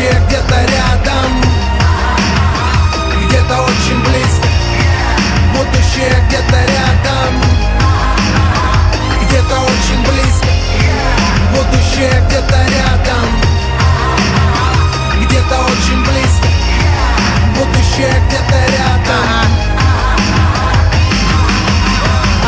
Будущее где-то рядом, где-то очень близко. Будущее где-то рядом, где-то очень близко. Будущее где-то рядом, где-то очень близко. Будущее где-то рядом.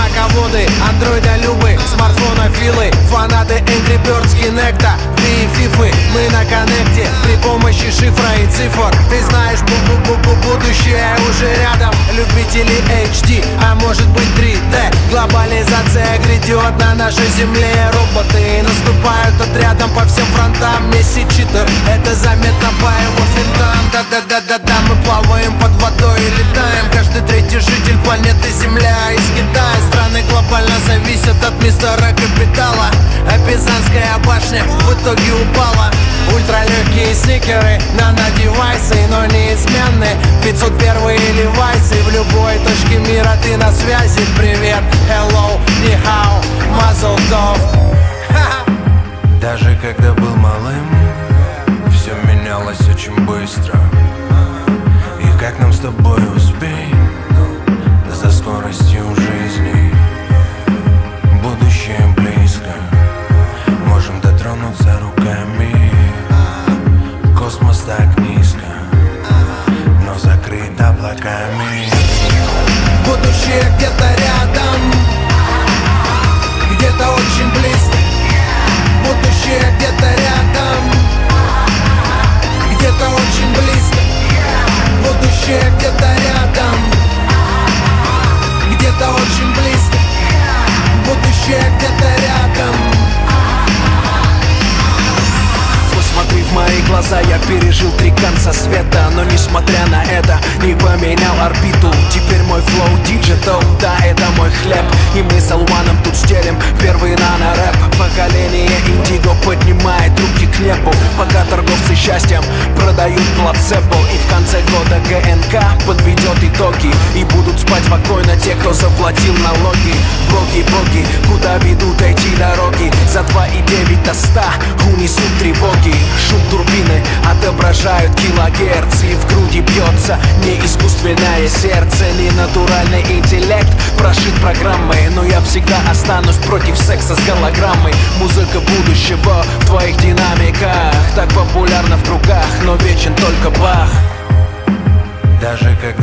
Аководы, андроидолюбы, смартфонофилы, фанаты Angry Birds, Kinect'а, и фифы. Мы на коннекте при помощи шифра и цифр. Ты знаешь, будущее уже рядом. Любители HD, а может быть 3D. Глобализация грядет на нашей земле. Роботы наступают отрядом по всем фронтам. Месси читер, это заметно по его финтам. Да-да-да-да-да, мы плаваем под водой и летаем. Каждый третий житель планеты Земля из Китая. Страны глобально зависят от мистера Капитала. А Пизанская башня в итоге упала. Ультралегкие сникеры, нано-девайсы, но неизменны. 501-е левайсы, в любой точке мира ты на связи. Привет, hello, ни хао, мазл тов. Даже когда был малым, все менялось очень быстро. И как нам с тобой успеть за скоростью жизни? Будущее близко, можем дотронуться руками. Космос так низко, но закрыт облаками. Будущее где-то рядом, где-то очень близко. Будущее где-то рядом, где-то очень близко. Будущее где-то рядом, где-то очень близко. Будущее где-то рядом. Посмотри в мои глаза, я пережил 3 конца света. Но несмотря на это, не поменял орбиту. Теперь мой флоу диджитал, да, это мой хлеб. И мы с Алваном тут стелим первый нано-рэп. Поколение индиго поднимает руки к небу, пока торговцы счастьем продают плацебо. И в конце года ГНК подведет итоги, и будут спать спокойно те, кто заплатил налоги. Боги, куда ведут эти дороги? За 2,9 до 100 унесут тревоги. Шум турбины отображают килогерц, и в груди бьется не искусственное сердце, не натуральный интеллект прошит программой. Но я всегда останусь против секса с голограммой. Музыка будущего в твоих динамиках так популярна в кругах, но вечен только Бах. Даже когда